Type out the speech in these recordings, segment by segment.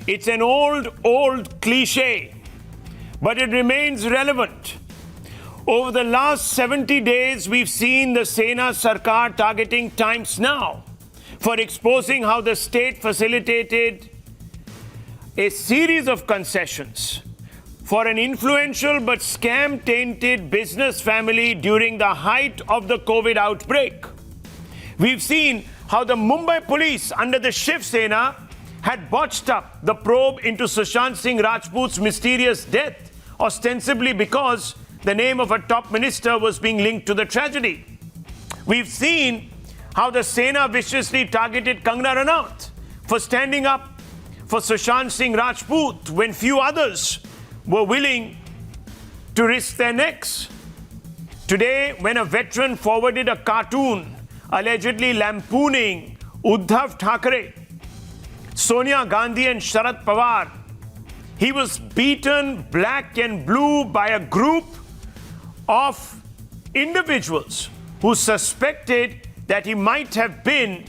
It's an old cliche, but it remains relevant. Over the last 70 days, we've seen the Sena Sarkar targeting Times Now for exposing how the state facilitated a series of concessions for an influential but scam-tainted business family during the height of the COVID outbreak. We've seen how the Mumbai police under the Shiv Sena had botched up the probe into Sushant Singh Rajput's mysterious death, ostensibly because the name of a top minister was being linked to the tragedy. We've seen how the Sena viciously targeted Kangana Ranaut for standing up for Sushant Singh Rajput when few others were willing to risk their necks. Today, when a veteran forwarded a cartoon allegedly lampooning Uddhav Thackeray, Sonia Gandhi and Sharad Pawar, he was beaten black and blue by a group of individuals who suspected that he might have been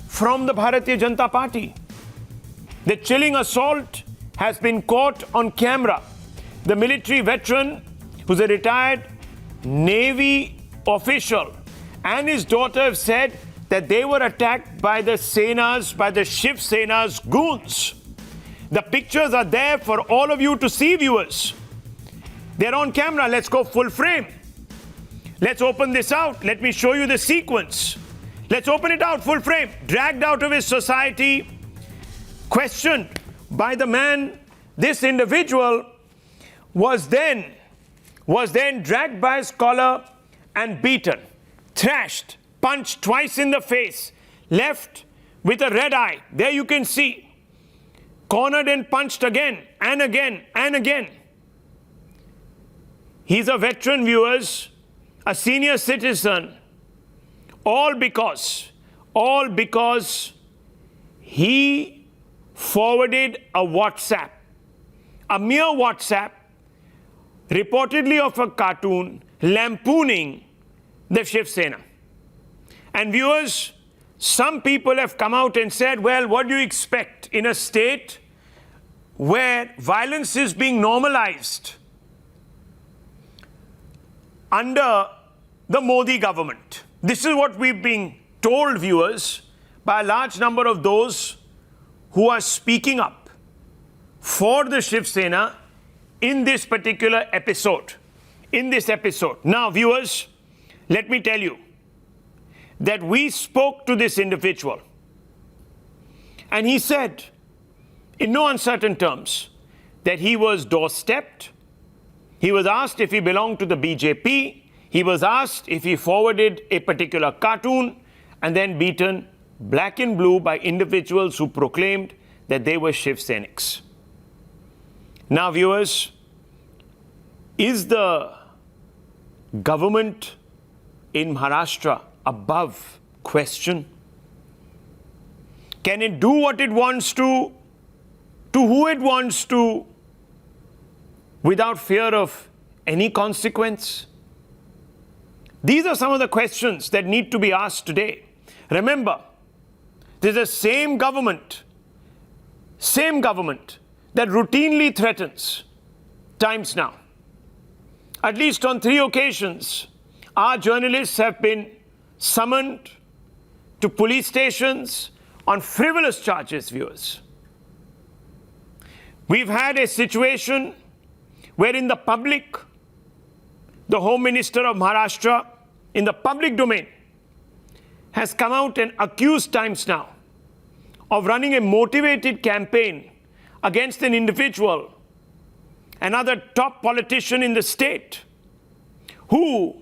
from the Bharatiya Janata Party. The chilling assault has been caught on camera. The military veteran, who's a retired Navy official, and his daughter have said that they were attacked by the Shiv Sena's goons. The pictures are there for all of you to see, viewers. They're on camera. Let's go full frame. Let's open this out. Let me show you the sequence. Let's open it out full frame. Dragged out of his society, questioned by the man. This individual was then dragged by his collar and beaten, thrashed, punched twice in the face, left with a red eye. There you can see. Cornered and punched again and again and again. He's a veteran, viewers, a senior citizen, all because he forwarded a WhatsApp, a mere WhatsApp, reportedly of a cartoon lampooning the Shiv Sena. And viewers, some people have come out and said, well, what do you expect in a state where violence is being normalized under the Modi government? This is what we've been told, viewers, by a large number of those who are speaking up for the Shiv Sena in this particular episode. Now, viewers, let me tell you that we spoke to this individual, and he said, in no uncertain terms, that he was doorstepped. He was asked if he belonged to the BJP. He was asked if he forwarded a particular cartoon, and then beaten black and blue by individuals who proclaimed that they were Shiv Senics. Now, viewers, is the government in Maharashtra above question? Can it do what it wants to who it wants to, without fear of any consequence? These are some of the questions that need to be asked today. Remember, there's the same government that routinely threatens Times Now. At least on 3 occasions, our journalists have been summoned to police stations on frivolous charges, viewers. We've had a situation where in the public, the Home Minister of Maharashtra, in the public domain, has come out and accused Times Now of running a motivated campaign against an individual, another top politician in the state, who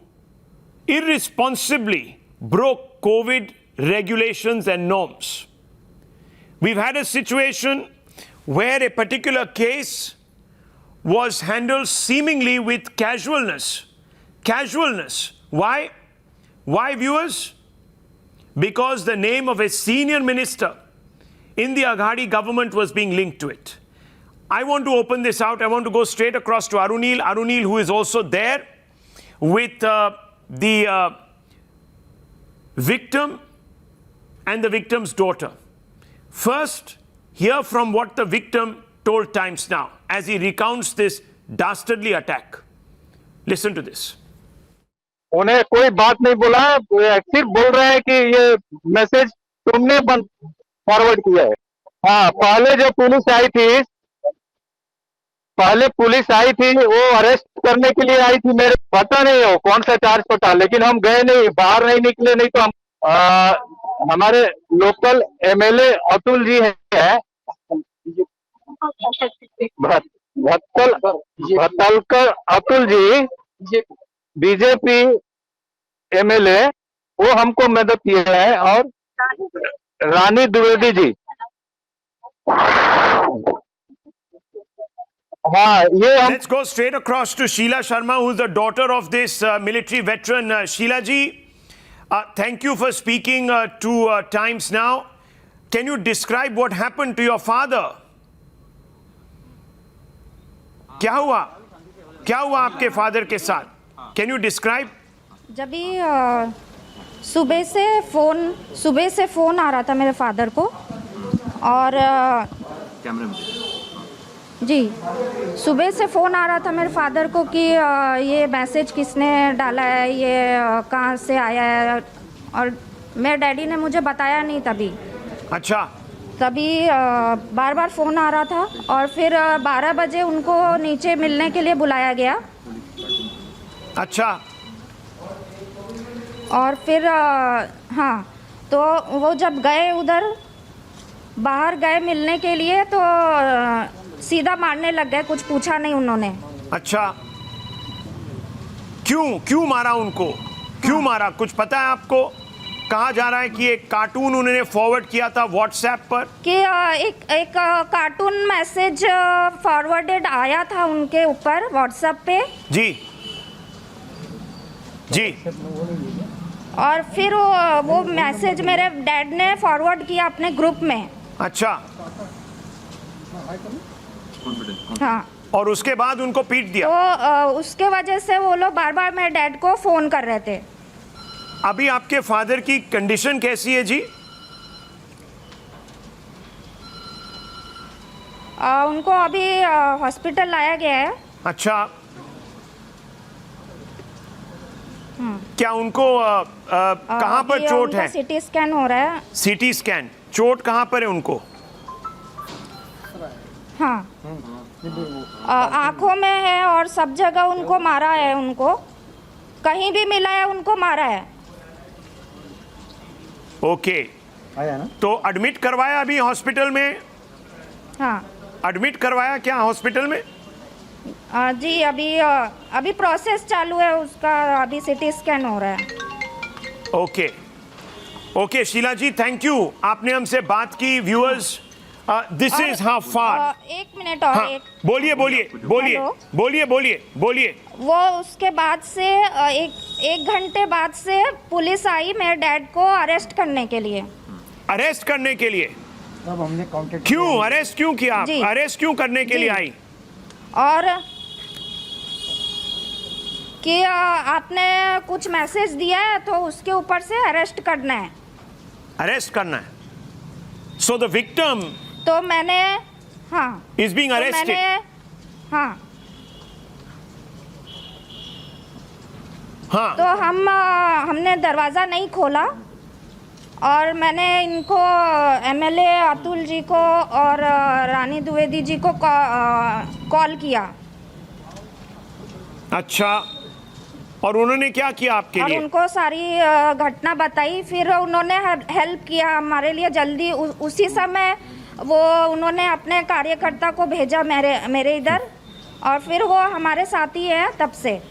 irresponsibly broke COVID regulations and norms. We've had a situation where a particular case was handled seemingly with casualness. Why? Why, viewers? Because the name of a senior minister in the Ukhad government was being linked to it. I want to open this out. I want to go straight across to Arunil, who is also there with the victim and the victim's daughter. First, hear from what the victim told Times Now as he recounts this dastardly attack. Listen to this. उन्हें कोई बात नहीं बोला है, सिर्फ बोल रहे हैं कि ये मैसेज तुमने फॉरवर्ड किया है। हाँ, पहले पुलिस आई थी वो अरेस्ट करने के लिए आई थी। मेरे पता नहीं हो कौन सा चार्ज पता, लेकिन हम गए नहीं, बाहर नहीं निकले। नहीं तो हम हमारे लोकल एमएलए अतुल जी है, भत्तलकर अतुल जी, बीजेपी एमएलए, वो हमको मदद किए हैं, और रानी द्विवेदी जी। हाँ, ये हम Let's go straight across to Sheila Sharma, who is the daughter of this military veteran. Sheila ji, thank you for speaking to Times Now. Can you describe what happened to your father? क्या हुआ आपके father के साथ? Can you describe? जब भी सुबह से phone आ रहा था मेरे फादर को, और कैमरे में जी, सुबह से फ़ोन आ रहा था मेरे फादर को कि ये मैसेज किसने डाला है, ये कहाँ से आया है, और मेरे डैडी ने मुझे बताया नहीं तभी। अच्छा। तभी बार बार फ़ोन आ रहा था, और फिर 12 बजे उनको नीचे मिलने के लिए बुलाया गया। अच्छा। और फिर हाँ, तो वो जब गए उधर बाहर गए मिलने के लिए, तो सीधा मारने लग गए, कुछ पूछा नहीं उन्होंने। अच्छा, क्यों मारा उनको? क्यों मारा, कुछ पता है आपको? कहा जा रहा है कि एक कार्टून उन्होंने फॉरवर्ड किया था व्हाट्सएप पर, कि एक कार्टून मैसेज फॉरवर्डेड आया था उनके ऊपर व्हाट्सएप पे। जी। और फिर वो मैसेज मेरे डैड ने फॉरवर्ड किया अपने ग्रुप में। अच्छा। हाँ, और उसके बाद उनको पीट दिया। तो उसके वजह से वो लोग बार बार मेरे डैड को फोन कर रहे थे। अभी आपके फादर की कंडीशन कैसी है जी? उनको अभी हॉस्पिटल लाया गया है। अच्छा। क्या उनको कहाँ पर चोट है? सीटी स्कैन हो रहा है। सीटी स्कैन, चोट कहाँ पर है उनको? हाँ, आंखों में है, और सब जगह उनको मारा है। उनको कहीं भी मिला है उनको मारा है। ओके, तो एडमिट करवाया अभी हॉस्पिटल में? हाँ, एडमिट करवाया क्या हॉस्पिटल में? जी, अभी प्रोसेस चालू है उसका, अभी सीटी स्कैन हो रहा है। Okay Sheela ji, thank you, आपने हमसे बात की। Viewers, this is how far. एक मिनट और। हाँ, बोलिए। वो उसके बाद से एक घंटे बाद से पुलिस आई मेरे डैड को अरेस्ट करने के लिए। अब हमने कांटेक्ट क्यों अरेस्ट क्यों किया? अरेस्ट क्यों करने के लिए आई? और कि आपने कुछ मैसेज दिया है तो उसके ऊपर से अरेस्ट करना है। सो द विक्टिम, तो मैंने, हाँ, इज बीइंग अरेस्टेड। हाँ, हाँ, तो हमने दरवाज़ा नहीं खोला, और मैंने इनको एमएलए अतुल जी को और रानी द्विवेदी जी को कॉल किया। अच्छा, और उन्होंने क्या किया आपके लिए? और उनको सारी घटना बताई, फिर उन्होंने हेल्प किया हमारे लिए जल्दी। उसी समय वो उन्होंने अपने कार्यकर्ता को भेजा मेरे इधर, और फिर वो हमारे साथ ही है तब से।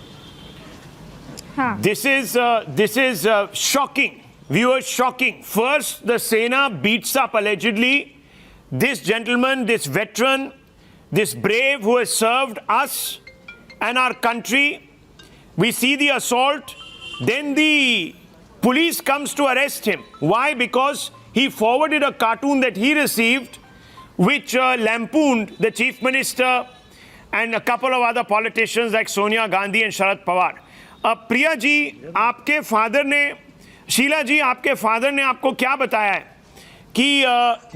हाँ, This is shocking. Viewers, shocking. First, the Sena beats up allegedly this gentleman, this veteran, this brave who has served us and our country. We see the assault. Then the police comes to arrest him. Why? Because he forwarded a cartoon that he received which lampooned the chief minister and a couple of other politicians like Sonia Gandhi and Sharad Pawar. Priya ji, आपके father ने, शीला जी, आपके father ने आपको क्या बताया है कि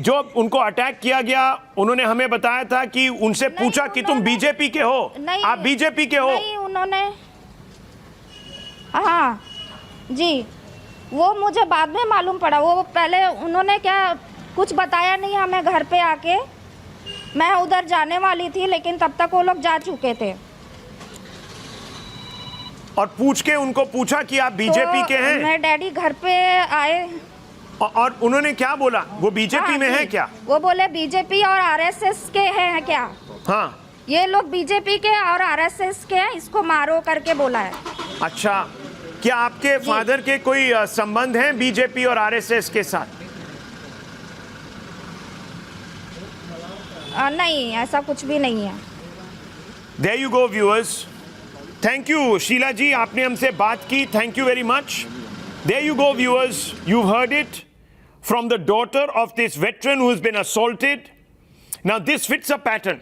जो उनको अटैक किया गया उन्होंने हमें बताया था कि उनसे पूछा कि तुम बीजेपी के हो, आप बीजेपी के हो? नहीं, उन्होंने, हाँ जी, वो मुझे बाद में मालूम पड़ा। वो पहले उन्होंने क्या कुछ बताया नहीं हमें घर पे आके। मैं उधर जाने वाली थी लेकिन तब तक वो लोग जा चुके थे। और पूछ के उनको पूछा कि आप बीजेपी के हैं? मैं डैडी घर पे आए और उन्होंने क्या बोला? वो बीजेपी में है क्या? वो बोले बीजेपी और आरएसएस के हैं क्या? हाँ, ये लोग बीजेपी के और आरएसएस के हैं, इसको मारो करके बोला है। अच्छा, क्या आपके फादर के कोई संबंध हैं बीजेपी और आरएसएस के साथ? नहीं, ऐसा कुछ भी नहीं है। There you go, viewers. Thank you, Sheila जी, आपने हमसे बात की. Thank you very much. There you go, viewers. You've heard it from the daughter of this veteran who has been assaulted. Now, this fits a pattern.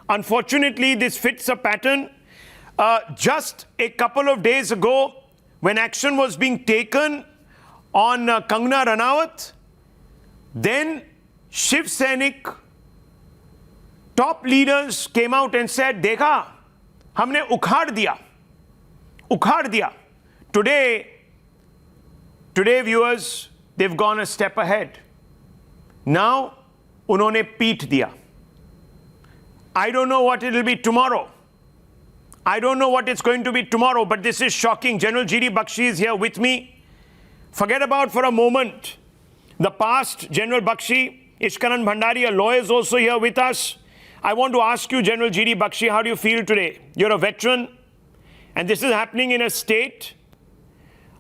Unfortunately, this fits a pattern. Just a couple of days ago, when action was being taken on Kangana Ranaut, then Shiv Sena top leaders came out and said, देखा, हमने उखाड़ दिया. Today, viewers, they've gone a step ahead. Now, उन्होंने पीट दिया. I don't know what it will be tomorrow. I don't know what it's going to be tomorrow, but this is shocking. General G.D. Bakshi is here with me. Forget about for a moment the past. General Bakshi, Ishkaran Bhandari, a lawyer, is also here with us. I want to ask you, General G.D. Bakshi, how do you feel today? You're a veteran, and this is happening in a state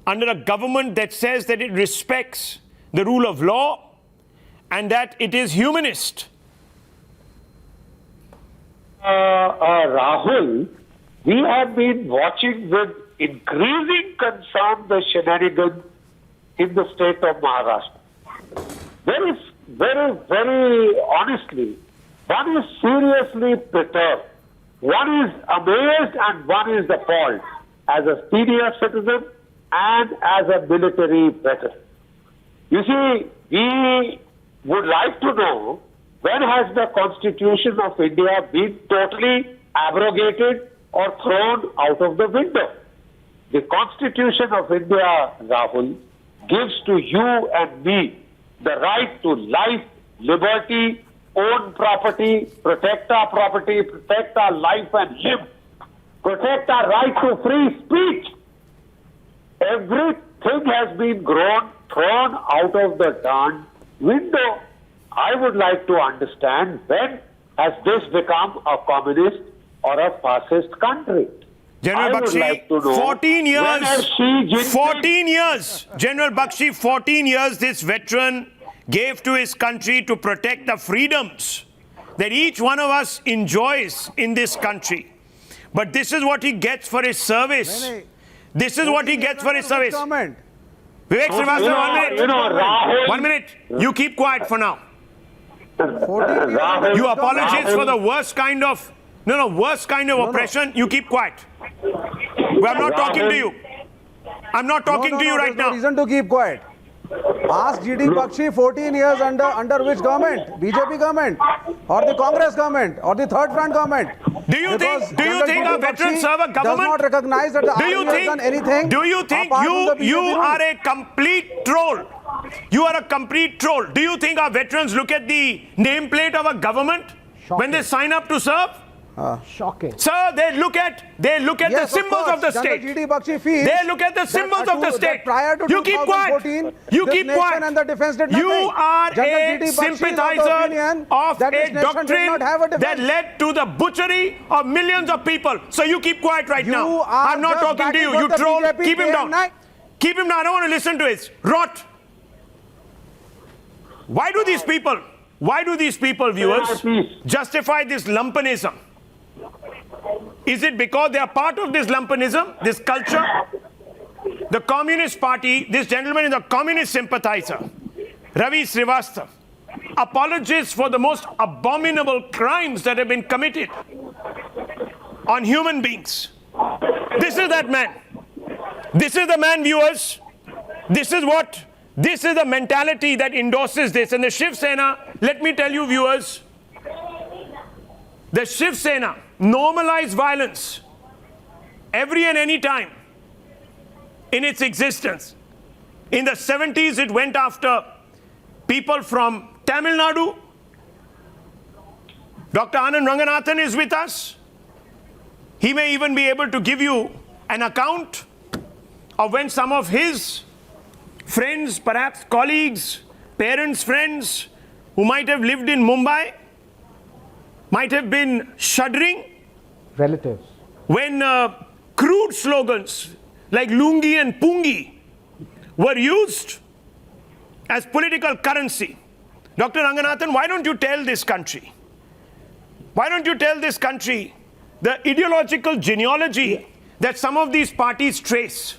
under a government that says that it respects the rule of law and that it is humanist. Rahul, we have been watching with increasing concern the shenanigans in the state of Maharashtra. Very honestly, one is seriously perturbed. One is amazed and one is appalled as a senior citizen and as a military veteran. You see, we would like to know, when has the Constitution of India been totally abrogated or thrown out of the window? The Constitution of India, Rahul, gives to you and me the right to life, liberty, own property, protect our property, protect our life and limb, protect our right to free speech. Everything has been thrown out of the darn window. I would like to understand, when has this become a communist or a fascist country? General Bakshi, like 14 years. 14 years. General Bakshi, 14 years this veteran gave to his country to protect the freedoms that each one of us enjoys in this country. But this is what he gets for his service. This is what he gets for his service. Vivek Srivastava, 1 minute. You keep quiet for now. You apologize for the worst kind of, worst kind of oppression. You keep quiet. I'm not talking to you. I'm not talking to you right now. No reason to keep quiet. Ask GD Bakshi, 14 years under which government? BJP government or the Congress government or the Third Front government? Do you think our veterans serve a government? Does not recognize that the army has done anything? Do you think you are a complete troll? You are a complete troll. Do you think our veterans look at the nameplate of a government when they sign up to serve? Shocking. Sir, they look at Yes, the symbols of the state. GD Bakshi feels They look at the symbols of the state. Prior to You keep quiet. You keep quiet. And the defense did You nothing. are General a sympathizer of a doctrine that led to the butchery of millions of people. So you keep quiet right now. I'm not talking to you. You troll. Keep him down. Keep him down. I don't want to listen to his rot. Why do these people, viewers, justify this lumpenism? Is it because they are part of this lumpenism, this culture? The Communist Party, this gentleman is a communist sympathizer, Ravi Srivastava, apologizes for the most abominable crimes that have been committed on human beings. This is that man. This is the man, viewers. This is what This is the mentality that endorses this. And the Shiv Sena, let me tell you viewers, the Shiv Sena normalized violence every and any time in its existence. In the 70s, it went after people from Tamil Nadu. Dr. Anand Ranganathan is with us. He may even be able to give you an account of when some of his friends, perhaps colleagues, parents, friends, who might have lived in Mumbai, might have been shuddering. Relatives. When crude slogans like lungi and pungi were used as political currency. Dr. Ranganathan, why don't you tell this country? Why don't you tell this country the ideological genealogy that some of these parties trace?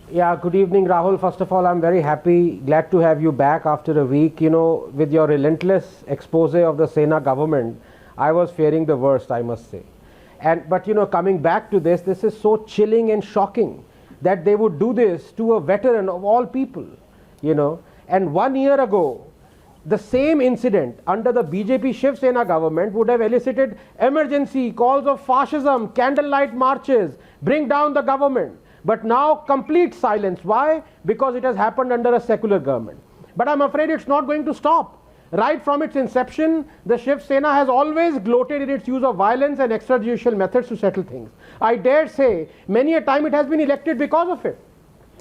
Yeah, good evening, Rahul. First of all, I'm very happy, glad to have you back after a week. You know, with your relentless expose of the Sena government, I was fearing the worst, I must say. But you know, coming back to this is so chilling and shocking that they would do this to a veteran of all people, you know. And 1 year ago, the same incident under the BJP Shiv Sena government would have elicited emergency calls of fascism, candlelight marches, bring down the government. But now complete silence. Why? Because it has happened under a secular government. But I'm afraid it's not going to stop. Right from its inception, the Shiv Sena has always gloated in its use of violence and extrajudicial methods to settle things. I dare say, many a time it has been elected because of it.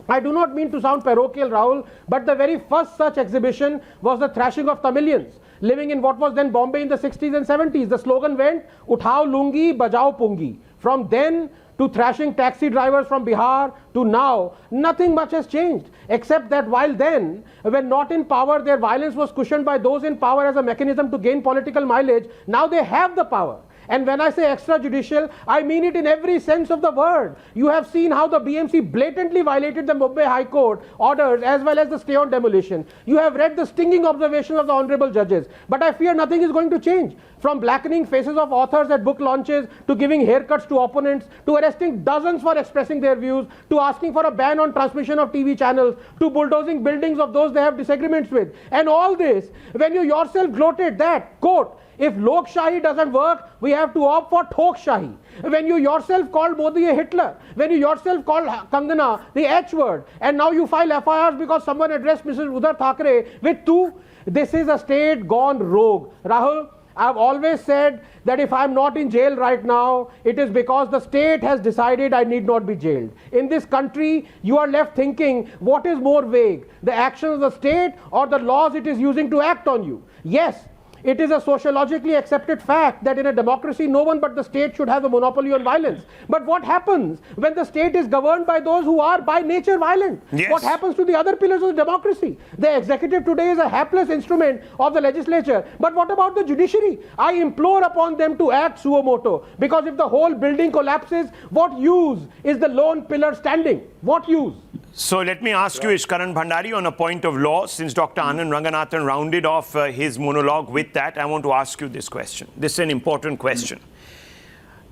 I do not mean to sound parochial, Rahul, but the very first such exhibition was the thrashing of Tamilians living in what was then Bombay in the 60s and 70s. The slogan went, "Uthao lungi, bajao pungi." From then to thrashing taxi drivers from Bihar to now, nothing much has changed, except that while then, when not in power, their violence was cushioned by those in power as a mechanism to gain political mileage. Now they have the power. And when I say extrajudicial, I mean it in every sense of the word. You have seen how the BMC blatantly violated the Mumbai High Court orders as well as the stay on demolition. You have read the stinging observations of the honorable judges. But I fear nothing is going to change. From blackening faces of authors at book launches, to giving haircuts to opponents, to arresting dozens for expressing their views, to asking for a ban on transmission of TV channels, to bulldozing buildings of those they have disagreements with. And all this, when you yourself gloated that, quote, if Lok Shahi doesn't work, we have to opt for Thok Shahi. When you yourself called Modi a Hitler, when you yourself called Kangana the H word, and now you file FIRs because someone addressed Mrs. Uddhav Thackeray with two, this is a state gone rogue. Rahul, I've always said that if I'm not in jail right now, it is because the state has decided I need not be jailed. In this country, you are left thinking, what is more vague, the actions of the state or the laws it is using to act on you? Yes, it is a sociologically accepted fact that in a democracy, no one but the state should have a monopoly on violence. But what happens when the state is governed by those who are by nature violent? Yes. What happens to the other pillars of the democracy? The executive today is a hapless instrument of the legislature. But what about the judiciary? I implore upon them to act suo moto. Because if the whole building collapses, what use is the lone pillar standing? What use? So let me ask you, Ishkaran Bhandari, on a point of law, since Dr. Anand Ranganathan rounded off his monologue with that, I want to ask you this question. This is an important question.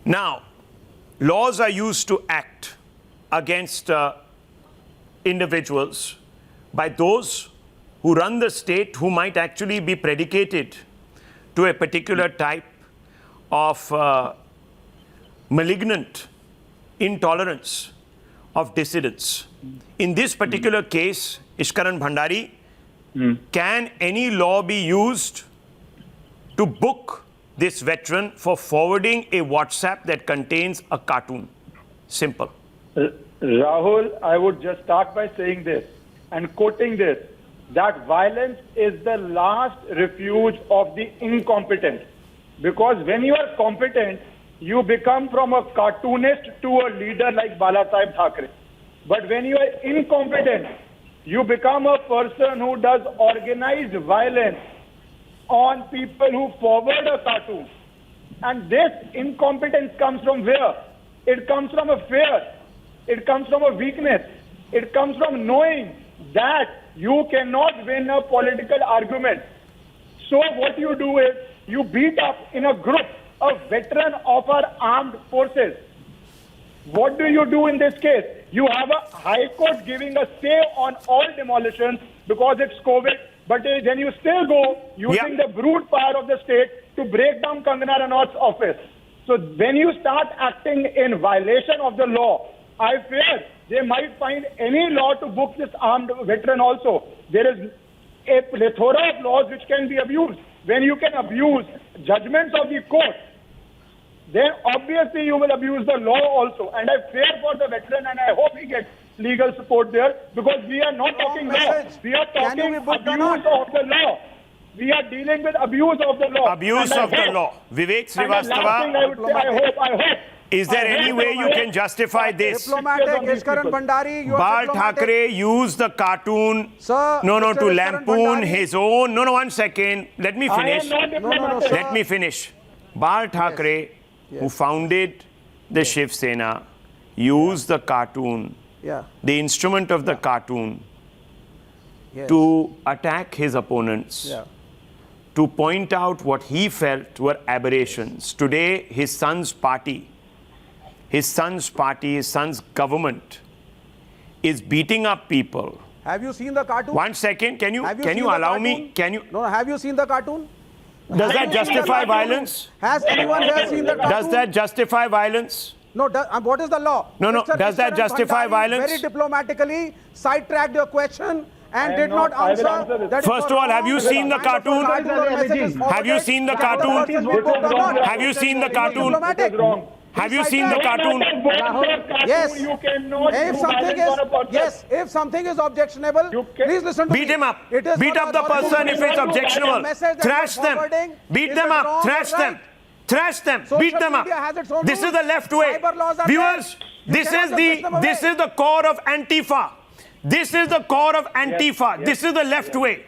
Now, laws are used to act against individuals by those who run the state who might actually be predicated to a particular type of malignant intolerance of dissidents. In this particular case, Ishkaran Bhandari, can any law be used to book this veteran for forwarding a WhatsApp that contains a cartoon? Simple. Rahul, I would just start by saying this and quoting this, that violence is the last refuge of the incompetent. Because when you are competent, you become from a cartoonist to a leader like Bala Sahib Thackeray. But when you are incompetent, you become a person who does organized violence on people who forward a cartoon. And this incompetence comes from where? It comes from a fear. It comes from a weakness. It comes from knowing that you cannot win a political argument. So what you do is you beat up in a group a veteran of our armed forces. What do you do in this case? You have a High Court giving a say on all demolitions because it's COVID, but then you still go using the brute power of the state to break down Kangana Ranaut's office. So when you start acting in violation of the law, I fear they might find any law to book this armed veteran also. There is a plethora of laws which can be abused. When you can abuse judgments of the court, then obviously you will abuse the law also. And I fear for the veteran and I hope he gets legal support there because we are not talking law. We are talking abuse of the law. We are dealing with abuse of the law. Abuse of the law. Vivek Srivastava, I hope. Is there any way you can justify this? Diplomatic, Ishkaran Bhandari, you are Bal diplomatic. Thackeray used the cartoon, Sir, to Mr. lampoon Bhandari. his own. No, 1 second. Let me finish. sir. Let me finish. Bal Thackeray, who founded the Shiv Sena, used the cartoon, the instrument of the cartoon, to attack his opponents, to point out what he felt were aberrations. Today, his son's party, his son's government is beating up people. Have you seen the cartoon? 1 second, can you seen the allow cartoon? me? No, have you seen the cartoon? Does that justify violence? Has anyone here seen the cartoon? Does that justify violence? No, what is the law? No, Mr. does that Ishkaran justify Bhandari violence? Very diplomatically sidetracked your question and did not answer. That First of all, have you seen the cartoon? Have you seen the cartoon? Have you seen the cartoon? Have you seen the cartoon? Yes. If something is objectionable, please listen to me. Beat him up. It is Beat not up the authority person to if it's say objectionable. the message that Thrash you are them. forwarding Beat is them wrong up. or Thrash right. them. Thrash them. Social Beat them up. media has its own This is rules. the left way. Cyber laws are Viewers, there. You cannot just them away. this is the core of Antifa. This is the core of Antifa. This is the left way.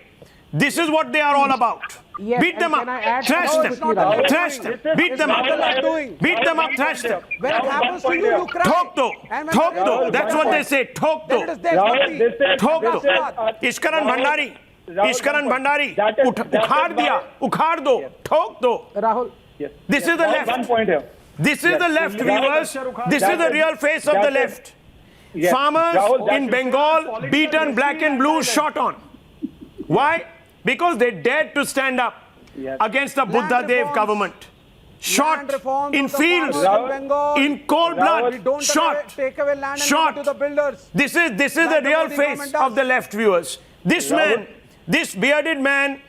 This is what they are all about. Yes, Beat them and up. can I add Trash something? them. It's not the left Trash doing. them. Beat them It's not the left up. doing. Beat them up. Trash them. When it happens to you, you cry. Thok do. And when Thok it do. is- That's what they say. Thok Then it is do. Deshbhakti. Thok do. Rahul, Ishkaran Bhandari. Ishkaran Bhandari. That is Ukhad diya. Ukhad do. Thok do. Rahul, This is the left. 1 point here. This is the left, viewers. This is the real face of the left. Farmers in Bengal beaten black and blue, shot on. Why? Because they dared to stand up against the Buddha Dev government. Shot in fields, in cold blood, shot. Take away land and Shot. give it to the builders. This is the real face of the left, viewers. This man, this bearded man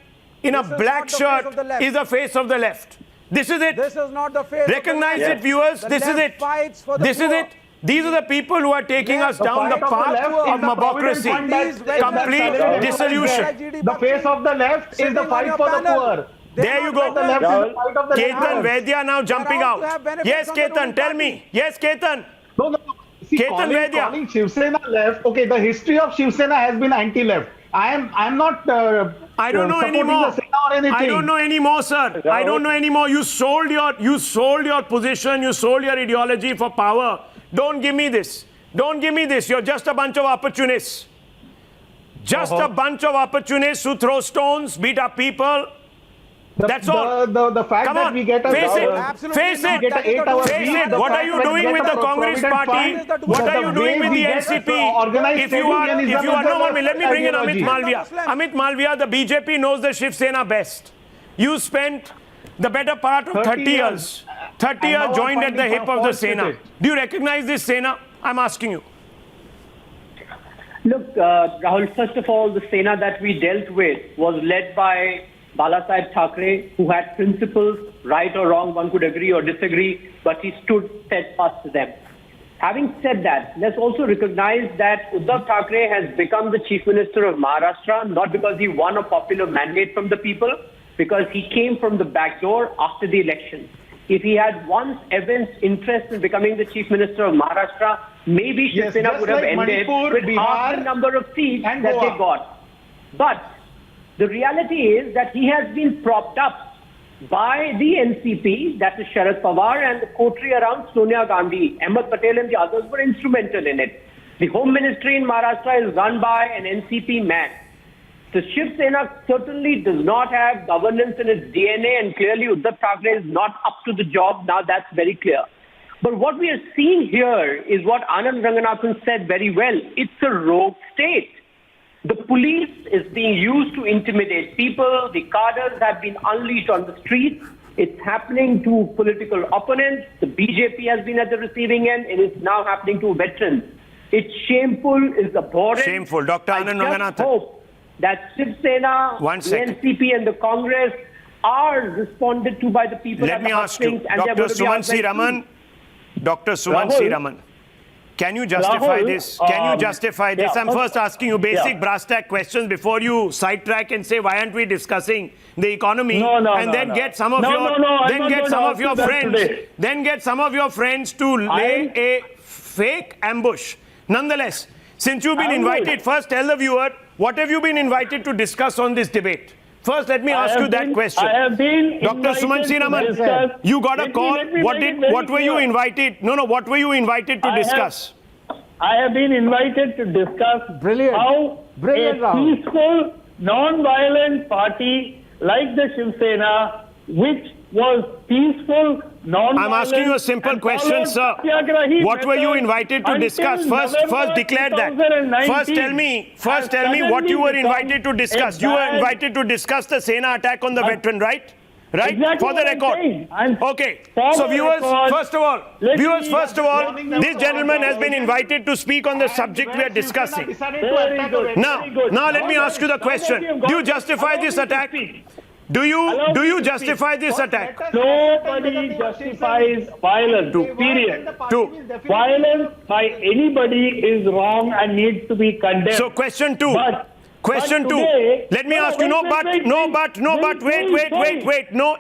in a This is black not the face shirt of the left. is the face of the left. This is it. This is not the face. Recognize it, viewers. The This is left it. fights for the This is poor. it. These are the people who are taking us down the path of democracy. Complete dissolution. The face of the left is the fight for the poor. There you go. The left is the fight of the Ketan left. Vaidya now jumping allowed to out. have benefits Yes, from their Ketan, own tell party. me. Yes, Ketan. No. See, Ketan Vaidya. calling Shiv Sena left. Okay, the history of Shiv Sena has been anti-left. I'm not. I don't know supporting anymore. the Sena or anything. I don't know anymore, sir. I don't know anymore. You sold your position. You sold your ideology for power. Don't give me this. Don't give me this. You're just a bunch of opportunists. Just a bunch of opportunists who throw stones, beat up people. That's all. The fact Come that on, we get a face it. Absolutely Face not. it. Get an 8 hour Face sleep, it. the What are fact you that we doing get with a the Congress provident party? fund, What are the you way doing with we the get NCP? organized If you are, sectarianism let me bring in Amit ideology. Malviya. Amit Malviya, the BJP knows the Shiv Sena best. You spent the better part of 30 years. 30 And now years I'm joined at the finding hip of the fault with Sena. it. Do you recognize this Sena? I'm asking you. Look, Rahul, first of all, the Sena that we dealt with was led by Balasaheb Thackeray, who had principles, right or wrong, one could agree or disagree, but he stood steadfast to them. Having said that, let's also recognize that Uddhav Thackeray has become the Chief Minister of Maharashtra, not because he won a popular mandate from the people, because he came from the back door after the election. If he had once evinced interest in becoming the Chief Minister of Maharashtra, maybe Shiv Yes, Sena just would have like ended Manipur, with half Bihar, the number of seats and that they Goa. got. But the reality is that he has been propped up by the NCP, that is Sharad Pawar, and the coterie around Sonia Gandhi. Ahmed Patel and the others were instrumental in it. The Home Ministry in Maharashtra is run by an NCP man. The Shiv Sena certainly does not have governance in its DNA, and clearly Uddhav Thackeray is not up to the job. Now that's very clear. But what we are seeing here is what Anand Ranganathan said very well. It's a rogue state. The police is being used to intimidate people. The cadres have been unleashed on the streets. It's happening to political opponents. The BJP has been at the receiving end, and it's now happening to veterans. It's shameful, it's abhorrent. Shameful. Dr. Anand Ranganathan. I just hope that Shiv Sena, the NCP and the Congress are responded to by the people. Let me ask you, Dr. Sumansi Raman, Dr. Sumansi Raman, can you justify this? Can you justify this? I'm first asking you basic brass tack questions before you sidetrack and say, why aren't we discussing the economy? Get some of your friends to lay a fake ambush. Nonetheless, since you've been invited, first tell the viewer, what have you been invited to discuss on this debate? First, let me ask you that question. I have been Dr. Sumansi Raman, you got a call. What were you invited? What were you invited to discuss? I have been invited to discuss how a peaceful, non-violent party like the Shiv Sena, which was peaceful, non-violent. I'm asking you a simple question, sir. What were you invited to discuss? First declare that. First tell me what you were invited to discuss. You were invited to discuss the Sena attack on the veteran, right? Right? Exactly for the record. Okay. So viewers, first of all, this gentleman has been invited to speak on the subject we are discussing. Now let me ask you the question. Do you justify this attack? Do you justify this attack? Nobody justifies violence, period. Violence by anybody is wrong and needs to be condemned. So question two. Let me ask you, no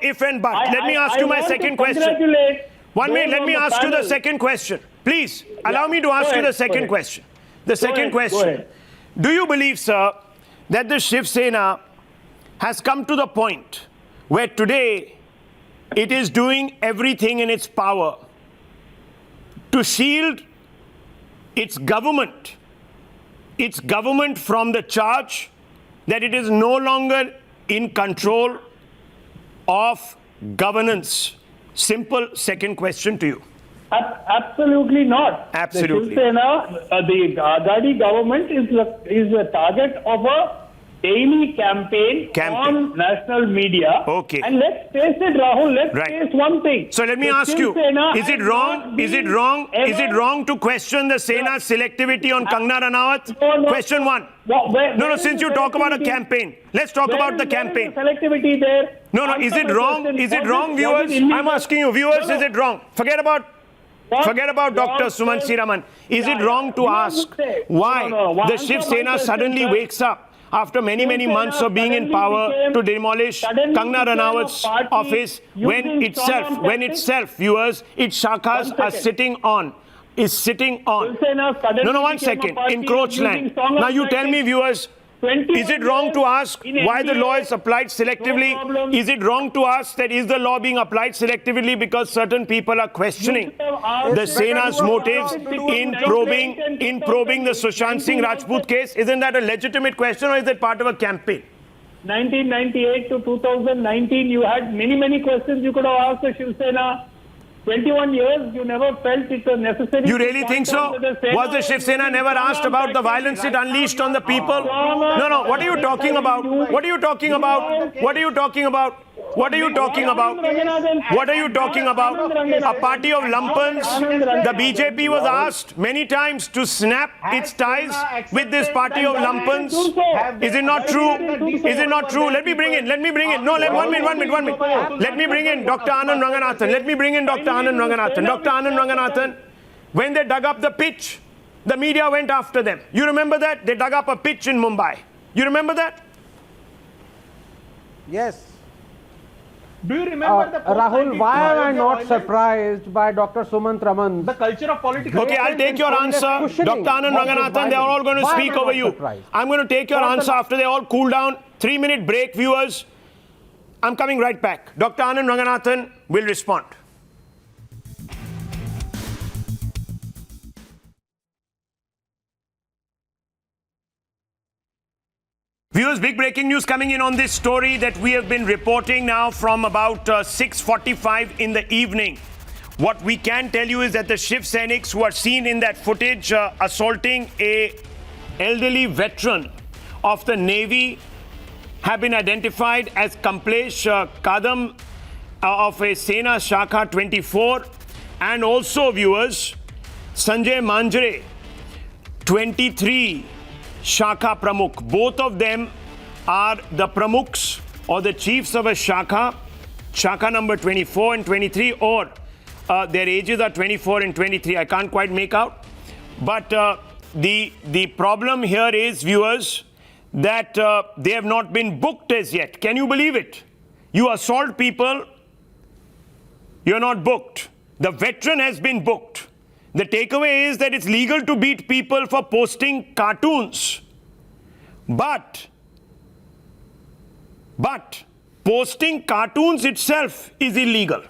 if and but. Let me ask you my second question. 1 minute, let me ask you the second question. Please, allow me to ask you the second question. The second question. Do you believe, sir, that the Shiv Sena has come to the point where today it is doing everything in its power to shield its government from the charge that it is no longer in control of governance? Simple second question to you. Absolutely not. Absolutely. The Shiv Sena, the Gandhi government is a target of a daily campaign on national media. Okay. And let's face it, Rahul, let's face one thing. So let me ask you, is it wrong to question the Sena's selectivity on Kangana Ranaut? No. Question one. Since you talk about a campaign, let's talk about the campaign. Selectivity there. Is it wrong, viewers? I'm asking you, viewers, is it wrong? Forget about Dr. Sumansi Raman. Is it wrong to ask why the Shiv Sena suddenly wakes up after many months of being in power to demolish Kangana Ranaut's office when itself, viewers, its shakhas are sitting on. No, 1 second. Encroach land. Now you tell me, viewers, is it wrong to ask why the law is applied selectively? Is it wrong to ask that is the law being applied selectively because certain people are questioning the Sena's motives in probing the Sushant Singh Rajput case? Isn't that a legitimate question, or is it part of a campaign? 1998 to 2019, you had many questions you could have asked the Shiv Sena. 21 years, you never felt it was necessary. You really think so? Was the Shiv Sena never asked about the violence it unleashed on the people? No. What are you talking about? What are you talking about? A party of lumpens. The BJP was asked many times to snap its ties with this party of lumpens. Is it not true? Let me bring in. No, 1 minute. Let me bring in Dr. Anand Ranganathan. Dr. Anand Ranganathan, when they dug up the pitch, the media went after them. You remember that? They dug up a pitch in Mumbai. You remember that? Yes. Do you remember Rahul, why am I not surprised by Dr. Sumant Raman? The culture of politics. Okay, I'll take your answer. Dr. Anand Ranganathan, they are all going to speak over you. I'm going to take your answer after they all cool down. 3-minute break, viewers. I'm coming right back. Dr. Anand Ranganathan will respond. Viewers, big breaking news coming in on this story that we have been reporting now from about 6:45 in the evening. What we can tell you is that the Shiv Senics who are seen in that footage assaulting a elderly veteran of the Navy have been identified as Kamlesh Kadam of a Sena Shakha 24 and also, viewers, Sanjay Manjre, 23 Shakha Pramukh. Both of them are the Pramukhs or the chiefs of a Shakha, Shakha number 24 and 23, or their ages are 24 and 23. I can't quite make out. But the problem here is, viewers, that they have not been booked as yet. Can you believe it? You assault people, you're not booked. The veteran has been booked. The takeaway is that it's legal to beat people for posting cartoons. But posting cartoons itself is illegal.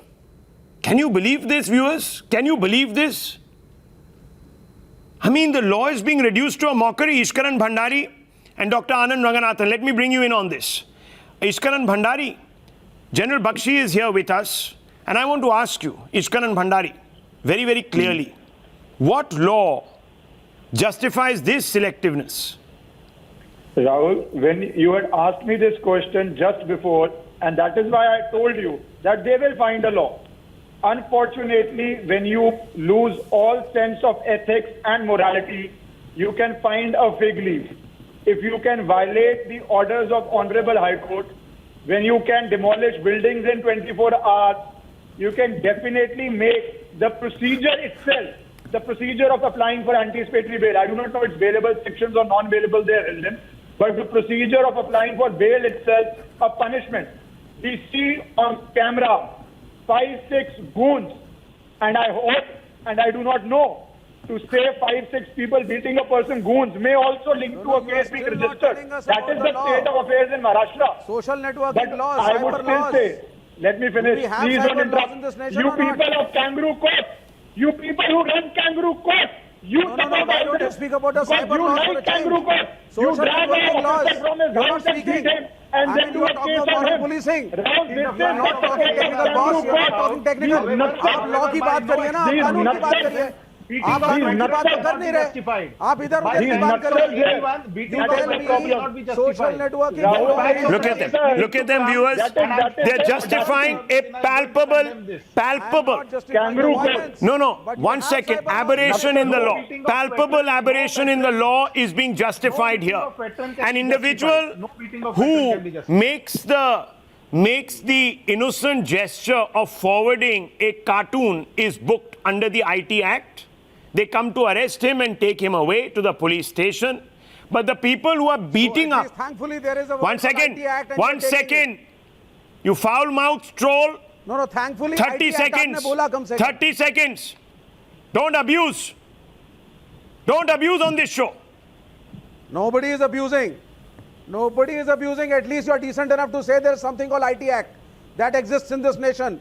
Can you believe this, viewers? Can you believe this? I mean, the law is being reduced to a mockery. Ishkaran Bhandari and Dr. Anand Ranganathan, let me bring you in on this. Ishkaran Bhandari, General Bakshi is here with us, and I want to ask you, Ishkaran Bhandari, very, very clearly, what law justifies this selectiveness? Rahul, when you had asked me this question just before, and that is why I told you that they will find a law. Unfortunately, when you lose all sense of ethics and morality, you can find a fig leaf. If you can violate the orders of Honorable High Court, when you can demolish buildings in 24 hours, you can definitely make the procedure itself, the procedure of applying for anticipatory bail. I do not know its bailable sections or non-bailable there, Hilden, but the procedure of applying for bail itself, a punishment. We see on camera 5-6 goons, and I hope, and I do not know, to say 5-6 people beating a person goons may also link to a case being registered. That is the state of affairs in Maharashtra. Social networking laws, I would still say, let me finish. Please don't interrupt. You people of kangaroo court, you people who run kangaroo court, you why don't you speak about the cyber laws for a change? You Social drag networking an laws. officer from his You're not house and beat speaking. him and then do a case on him. Policing. Rahul, this is You're not talking technical, boss. You're not talking technical. आप law की बात करिए ना, आप कानून की बात करिए. आप कानून की बात तो कर नहीं रहे. आप इधर उधर की बात कर रहे हैं. Social networking. Look at them, viewers. They're justifying a palpable. No. 1 second. Aberration in the law. Palpable aberration in the law is being justified here. An individual who makes the innocent gesture of forwarding a cartoon is booked under the IT Act. They come to arrest him and take him away to the police station. But the people who are beating up... Thankfully, there is a... 1 second. 1 second. You foul-mouthed troll. No, thankfully... 30 seconds. 30 seconds. Don't abuse. Don't abuse on this show. Nobody is abusing. Nobody is abusing. At least you are decent enough to say there is something called IT Act that exists in this nation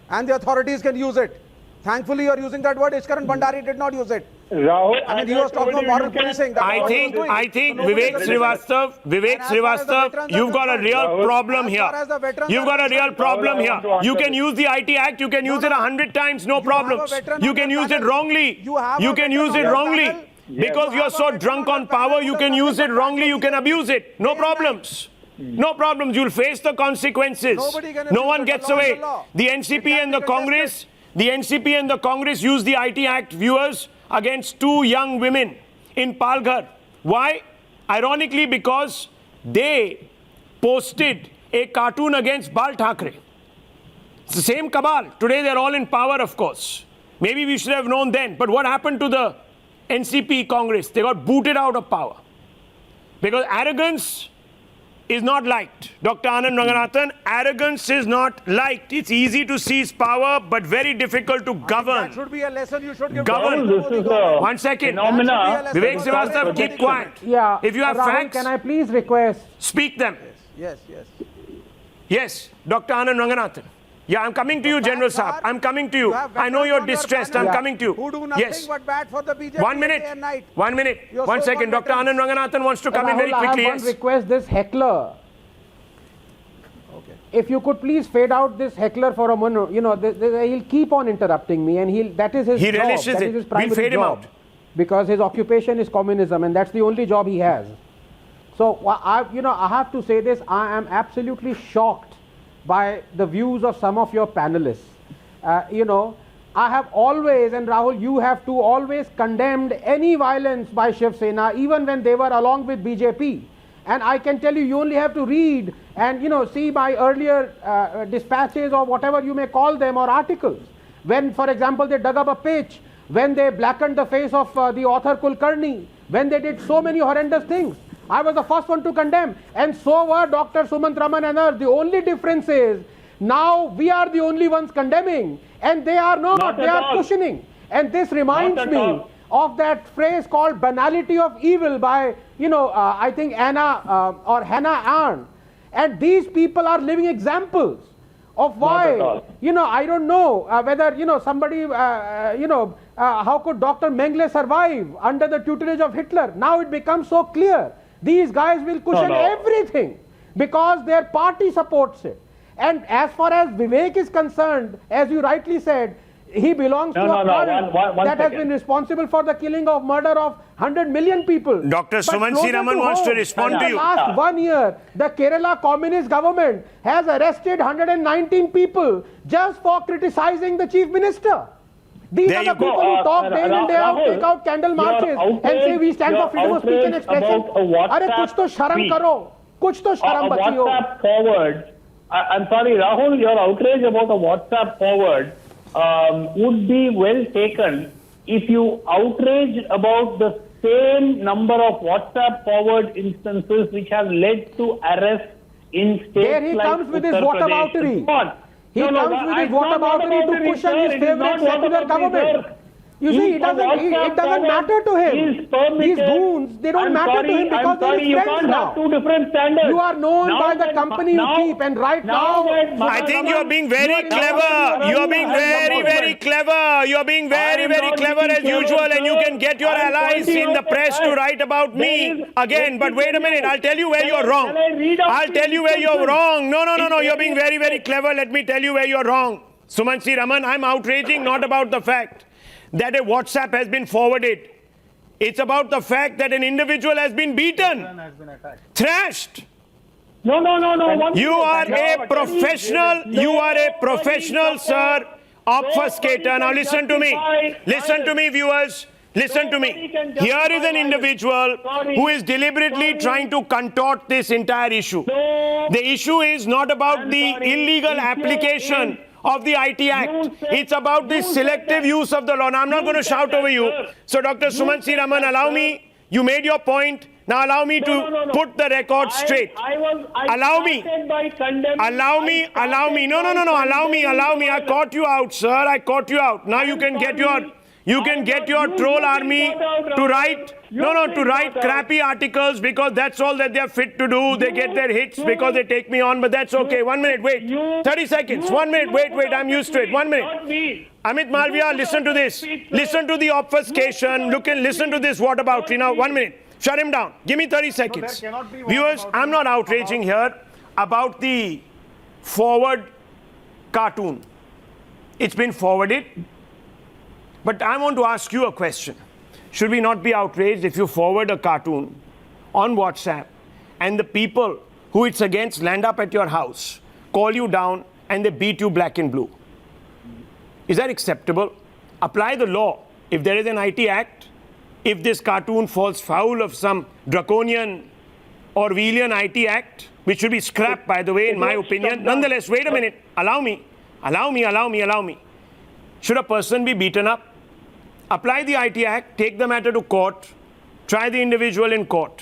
and the authorities can use it. Thankfully, you are using that word. Ishkaran Bhandari did not use it. Rahul, I mean, he was talking about moral policing. I think Vivek Srivastava, you've got a real problem here. You've got a real problem here. You can use the IT Act. You can use it 100 times, no problems. You can use it wrongly. You can use it wrongly. Because you're so drunk on power, you can use it wrongly. You can abuse it. No problems. No problems. You'll face the consequences. No one gets away. The NCP and the Congress... The NCP and the Congress used the IT Act, viewers, against 2 young women in Palghar. Why? Ironically, because they posted a cartoon against Bal Thackeray. It's the same cabal. Today they're all in power, of course. Maybe we should have known then. But what happened to the NCP Congress? They got booted out of power. Because arrogance is not liked. Dr. Anand Ranganathan, arrogance is not liked. It's easy to seize power, but very difficult to govern. That should be a lesson you should give. Govern. This is 1 second. phenomena. Vivek Srivastava, keep quiet. Yeah. If you have Rahul, facts, can I please request? Speak them. Yes. Dr. Anand Ranganathan. Yeah, I'm coming to you, General Saab. I'm coming to you. I know you're distressed. I'm coming to you. Who do nothing but bad for the BJP 1 minute. day and night. 1 minute. 1 second. Dr. Anand Ranganathan wants to come in very Rahul, quickly. I have one request. This heckler. If you could please fade out this heckler for a minute, you know, he'll keep on interrupting me, and that is his he job. relishes That it. is his We'll primary fade him job. out. Because his occupation is communism, and that's the only job he has. So, I have to say this, I am absolutely shocked by the views of some of your panelists. I have always, and Rahul, you have too, always condemned any violence by Shiv Sena, even when they were along with BJP. And I can tell you, you only have to read and, see my earlier dispatches or whatever you may call them, or articles. When, for example, they dug up a pitch, when they blackened the face of the author Kulkarni, when they did so many horrendous things. I was the first one to condemn, and so were Dr. Sumant Raman and others. The only difference is, now we are the only ones condemning, and they are not they are cushioning. And this reminds me of that phrase called banality of evil by, I think Hannah Arendt. And these people are living examples of why, I don't know whether, somebody, how could Dr. Mengele survive under the tutelage of Hitler? Now it becomes so clear. These guys will cushion everything because their party supports it. And as far as Vivek is concerned, as you rightly said, he belongs to a cult that has been responsible for the killing of murder of 100 million people. Dr. Sumansi Raman wants to respond to you. In the last 1 year, the Kerala Communist government has arrested 119 people just for criticizing the Chief Minister. These are the people who talk day in and day out, take out candle marches and say we stand for freedom of speech and expression. Arey kuch to sharam karo. Kuch to sharam bachi ho. WhatsApp forward. I'm sorry, Rahul, your outrage about a WhatsApp forward would be well taken if you outrage about the same number of WhatsApp forward instances which have led to arrest in states there he like comes with his Uttar Pradesh. whataboutery. He comes with his whataboutery to cushion his favorite secular government. You see, it doesn't matter to him. These goons, they don't matter to him because they're his friends now. Two different standards. You are known by the company you keep, and right now... I think you are being very clever. You are being very, very clever. You are being very, very clever as usual, and you can get your allies in the press to write about me again. But wait a minute, I'll tell you where you're wrong. I'll tell you where you're wrong. No. You're being very, very clever. Let me tell you where you're wrong. Sumansi Raman, I'm outraging not about the fact that a WhatsApp has been forwarded. It's about the fact that an individual has been beaten, thrashed. No. You are a professional, sir, obfuscator. Now listen to me. Listen to me, viewers. Listen to me. Here is an individual who is deliberately trying to contort this entire issue. The issue is not about the illegal application of the IT Act. It's about the selective use of the law. Now, I'm not going to shout over you. So, Dr. Sumansi Raman, allow me. You made your point. Now, allow me to put the record straight. Allow me. Allow me. No. Allow me. I caught you out, sir. I caught you out. Now, you can get your troll army to write to write crappy articles because that's all that they're fit to do. They get their hits because they take me on, but that's okay. 1 minute, wait. 30 seconds. 1 minute, wait. I'm used to it. 1 minute. Amit Malviya, listen to this. Listen to the obfuscation. Listen to this. What about? Now, 1 minute. Shut him down. Give me 30 seconds. Viewers, I'm not outraging here about the forward cartoon. It's been forwarded. But I want to ask you a question. Should we not be outraged if you forward a cartoon on WhatsApp and the people who it's against land up at your house, call you down, and they beat you black and blue? Is that acceptable? Apply the law. If there is an IT Act, if this cartoon falls foul of some draconian Orwellian IT Act, which should be scrapped, by the way, in my opinion. Nonetheless, wait a minute. Allow me. Should a person be beaten up? Apply the IT Act, take the matter to court, try the individual in court.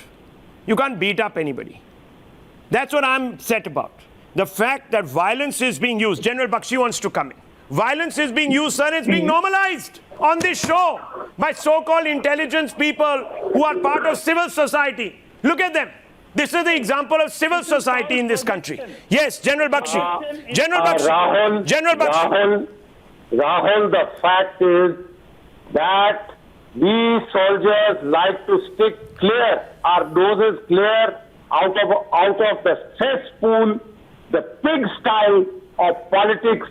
You can't beat up anybody. That's what I'm set about. The fact that violence is being used. General Bakshi wants to come in. Violence is being used, sir. It's being normalized on this show by so-called intelligence people who are part of civil society. Look at them. This is the example of civil society in this country. Yes, General Bakshi. General Bakshi. Rahul, the fact is that we soldiers like to stick clear, our noses clear out of the cesspool the pigsty of politics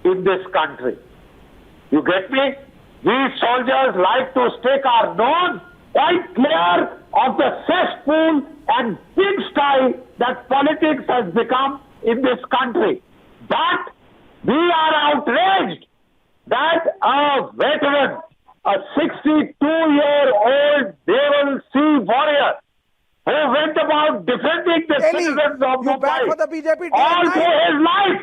in this country. You get me? These soldiers like to stick our nose quite clear of the cesspool and pigsty that politics has become in this country. But we are outraged that a veteran, a 62-year-old naval sea warrior, who went about defending the citizens of you back Mumbai for the BJP all tonight? through his life.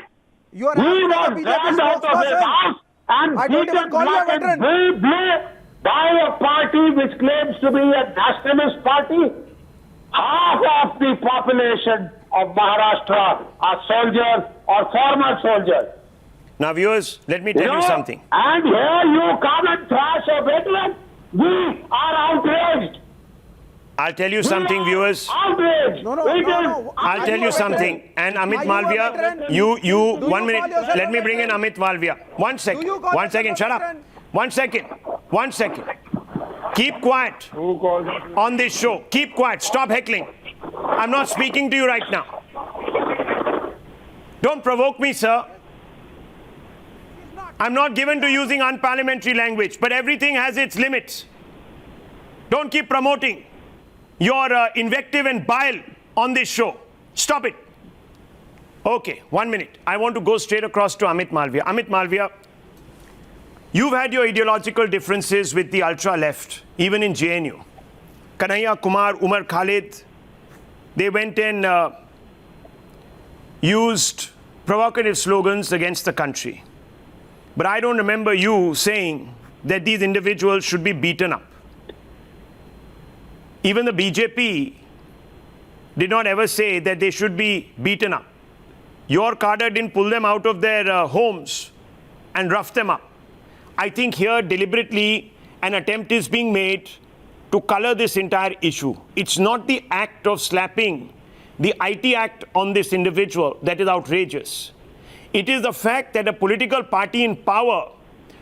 You are He happy was with the dragged BJP out of his spokesperson? house and I don't beaten even call you a black and veteran. blue by a party which claims to be a nationalist party. Half of the population of Maharashtra are soldiers or former soldiers. Now, viewers, let me tell you something. And here you come and thrash a veteran. We are outraged. I'll tell you something, viewers. Outraged. No. I'll tell you something. And Amit Are you a Malviya, veteran? you, Do 1 you minute. call yourself Let a me bring in veteran? Amit Malviya. 1 second. Do you call 1 yourself second. a Shut up. veteran? 1 second. 1 second. Keep quiet Who calls it? on this show. Keep quiet. Stop heckling. I'm not speaking to you right now. Don't provoke me, sir. I'm not given to using unparliamentary language, but everything has its limits. Don't keep promoting your invective and bile on this show. Stop it. Okay, 1 minute. I want to go straight across to Amit Malviya. Amit Malviya, you've had your ideological differences with the ultra-left, even in JNU. Kanhaiya Kumar, Umar Khalid, they went and used provocative slogans against the country. But I don't remember you saying that these individuals should be beaten up. Even the BJP did not ever say that they should be beaten up. Your cadre didn't pull them out of their homes and rough them up. I think here deliberately an attempt is being made to color this entire issue. It's not the act of slapping the IT Act on this individual that is outrageous. It is the fact that a political party in power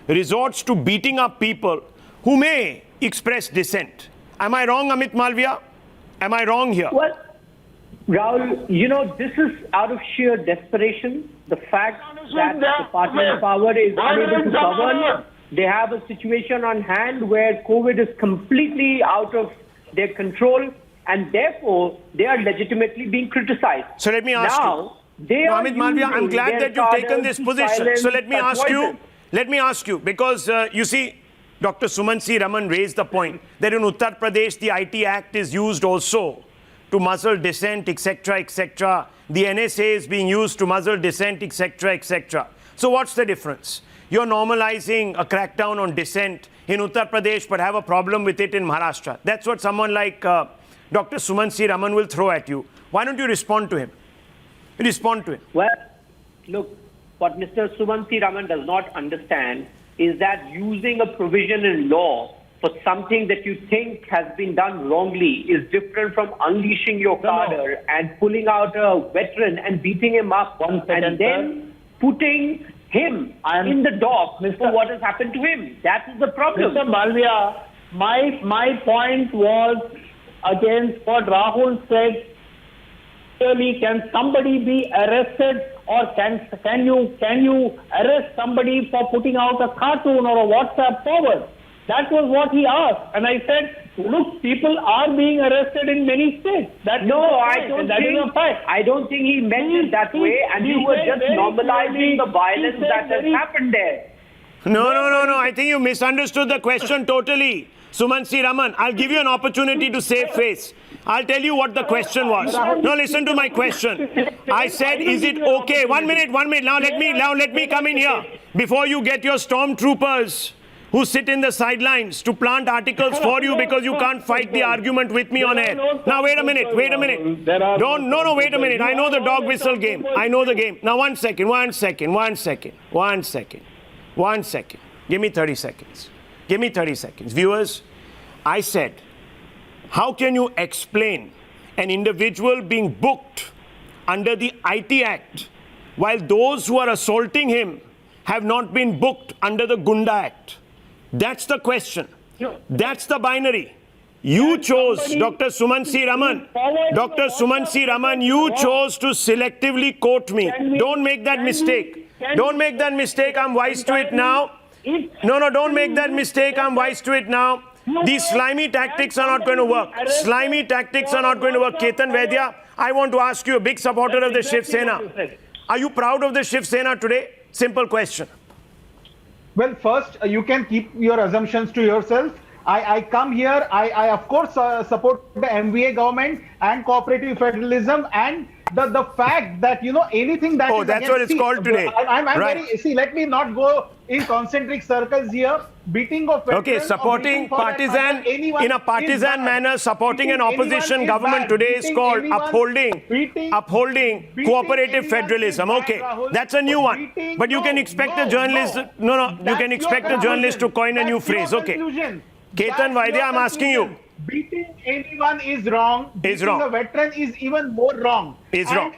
resorts to beating up people who may express dissent. Am I wrong, Amit Malviya? Am I wrong here? Well, Rahul, this is out of sheer desperation. The fact that the party in power is unable to govern. They have a situation on hand where COVID is completely out of their control, and therefore they are legitimately being criticized. So let me ask you. Amit Malviya, I'm glad that you've taken this position. So let me ask you, because you see, Dr. Sumansi Raman raised the point that in Uttar Pradesh, the IT Act is used also to muzzle dissent, etc., etc. The NSA is being used to muzzle dissent, etc., etc. So what's the difference? You're normalizing a crackdown on dissent in Uttar Pradesh, but have a problem with it in Maharashtra. That's what someone like Dr. Sumansi Raman will throw at you. Why don't you respond to him? Respond to him. Well, look, what Mr. Sumansi Raman does not understand is that using a provision in law for something that you think has been done wrongly is different from unleashing your cadre and pulling out a veteran and beating him up and then putting him in the dock for what has happened to him. That is the problem. Mr. Malviya, my point was against what Rahul said. Clearly, can somebody be arrested, or can you arrest somebody for putting out a cartoon or a WhatsApp forward? That was what he asked, and I said, look, people are being arrested in many states. I don't think he meant it that way, and you were just normalizing the violence that has happened there. No. I think you misunderstood the question totally. Sumansi Raman, I'll give you an opportunity to save face. I'll tell you what the question was. No, listen to my question. I said, is it okay? 1 minute. Now let me come in here. Before you get your stormtroopers who sit in the sidelines to plant articles for you because you can't fight the argument with me on air. Now wait a minute. Wait a minute. I know the dog whistle game. I know the game. Now 1 second. Give me 30 seconds. Viewers, I said, how can you explain an individual being booked under the IT Act while those who are assaulting him have not been booked under the Gunda Act? That's the question. That's the binary. You chose, Dr. Sumansi Raman. Dr. Sumansi Raman, you chose to selectively quote me. Don't make that mistake. Don't make that mistake. I'm wise to it now. No, don't make that mistake. I'm wise to it now. These slimy tactics are not going to work. Slimy tactics are not going to work. Ketan Vaidya, I want to ask you, a big supporter of the Shiv Sena. Are you proud of the Shiv Sena today? Simple question. Well, first, you can keep your assumptions to yourself. I come here, I of course support the MVA government and cooperative federalism and the fact that, you know, anything that Oh, is that's against, what it's called today. I'm Right. very, see, let me not go in concentric circles here. Beating of veterans Okay, or supporting beating for that partisan, matter anyone in a is partisan bad. manner, supporting an Beating anyone opposition is government bad. today is Beating called anyone- upholding beating cooperative anyone federalism. is bad, Okay, Rahul. that's a new one. Beating- But you can no, expect no, a journalist, no. you That's can expect your a journalist to coin a new conclusion. phrase. That's Okay. your conclusion. Ketan That's Vaidya, your I'm asking you. conclusion. Beating anyone is wrong. Is Beating wrong. a veteran is even more wrong. Is and, wrong.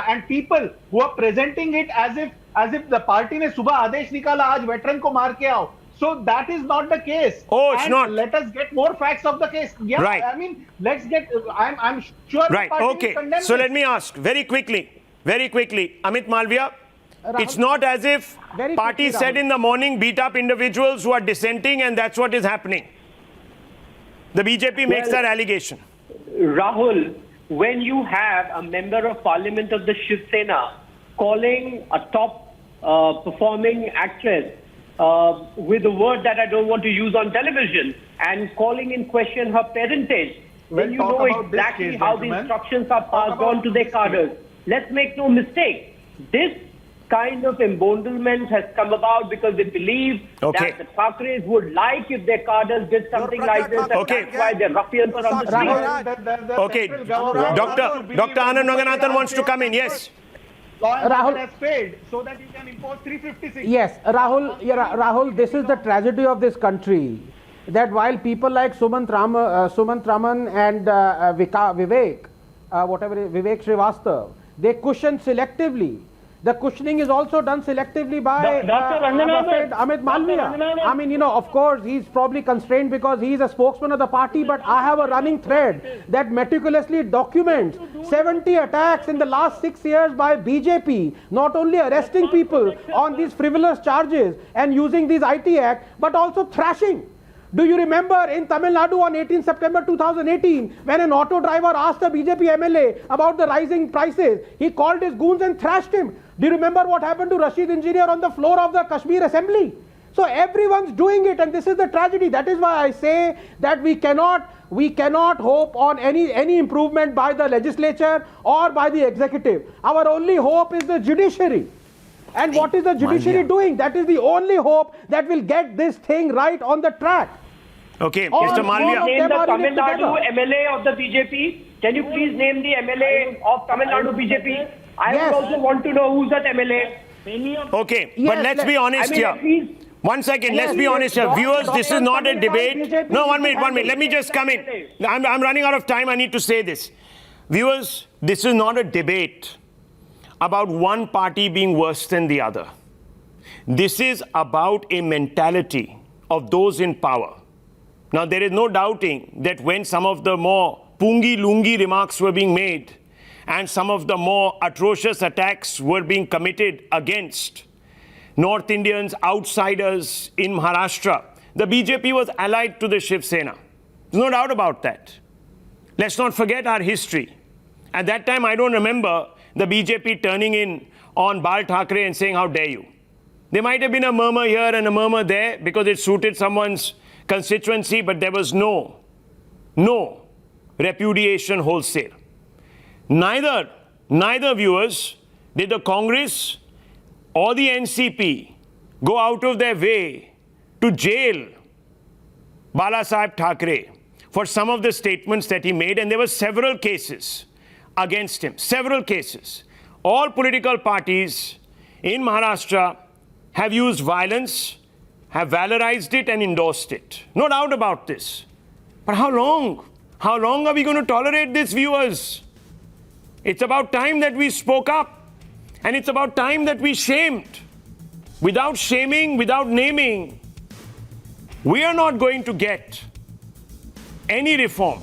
And people who are presenting it as if the party ne subah आदेश निकाला आज veteran को मार के आओ. So that is not the case. Oh, it's and not. Let us get more facts of the case. Yeah, Right. I mean, let's get. I'm sure. Right, the party will okay. condemn So this. let me ask very quickly, Amit Malviya, it's not as if Very party quickly, said Rahul. in the morning beat up individuals who are dissenting and that's what is happening. The BJP makes that allegation. Rahul, when you have a member of parliament of the Shiv Sena calling a top performing actress with a word that I don't want to use on television and calling in question her parentage, then you talk know about this exactly case, how the gentlemen. instructions are passed about on to their this cadres. Let's make no mistake. This kind of emboldenment has come about because they believe Okay. that the Thakres would like if their cadres did something like this, and Okay. that's why they're ruffians are on the street. Okay, Dr. Anand Naganathan wants to come in. Yes. Law and Rahul- order has failed, so that you can impose 356. Yes, Rahul, this is the tragedy of this country. That while people like Sumant Raman and Vivek Srivastav, they cushion selectively. The cushioning is also done selectively by Dr. Ranganathan. Amit Malviya. Dr. Ranganathan. I mean, you know, of course, he's probably constrained because he's a spokesman of the party, but I have a running thread that meticulously documents 70 attacks in the last 6 years by BJP, not only arresting people on these frivolous charges and using these IT Act, but also thrashing. Do you remember in Tamil Nadu on 18 September 2018, when an auto driver asked a BJP MLA about the rising prices, he called his goons and thrashed him. Do you remember what happened to Rashid Engineer on the floor of the Kashmir Assembly? So everyone's doing it, and this is the tragedy. That is why I say that we cannot hope on any improvement by the legislature or by the executive. Our only hope is the judiciary. And what is the judiciary doing? That is the only hope that will get this thing right on the track. Okay, All- Mr. all Malviya. of Name them the are in Tamil it Nadu together. MLA of the BJP. Can you please name the MLA of Tamil Nadu BJP? I Yes. would also want to know who's that MLA. Okay, Yes, but let's be honest I mean, here. at least- One second, let's be Yes, honest here. Dr. Viewers, this is not a Tamil Nadu debate. BJP No, one minute. handle. Let me just come in. I'm running out of time. I need to say this. Viewers, this is not a debate about one party being worse than the other. This is about a mentality of those in power. Now, there is no doubting that when some of the more pungi-lungi remarks were being made and some of the more atrocious attacks were being committed against North Indians, outsiders in Maharashtra, the BJP was allied to the Shiv Sena. There's no doubt about that. Let's not forget our history. At that time, I don't remember the BJP turning in on Bal Thackeray and saying, how dare you? There might have been a murmur here and a murmur there because it suited someone's constituency, but there was no repudiation wholesale. Neither viewers did the Congress or the NCP go out of their way to jail Balasaheb Thackeray for some of the statements that he made, and there were several cases against him, several cases. All political parties in Maharashtra have used violence, have valorized it and endorsed it. No doubt about this. But how long? How long are we going to tolerate this, viewers? It's about time that we spoke up. And it's about time that we shamed. Without shaming, without naming, we are not going to get any reform,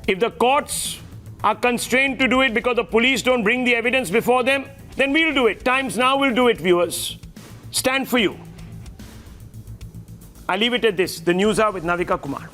if the courts are constrained to do it because the police don't bring the evidence before them, then we'll do it. Times Now will do it, viewers. Stand for you. I leave it at this. The news hour with Navika Kumar.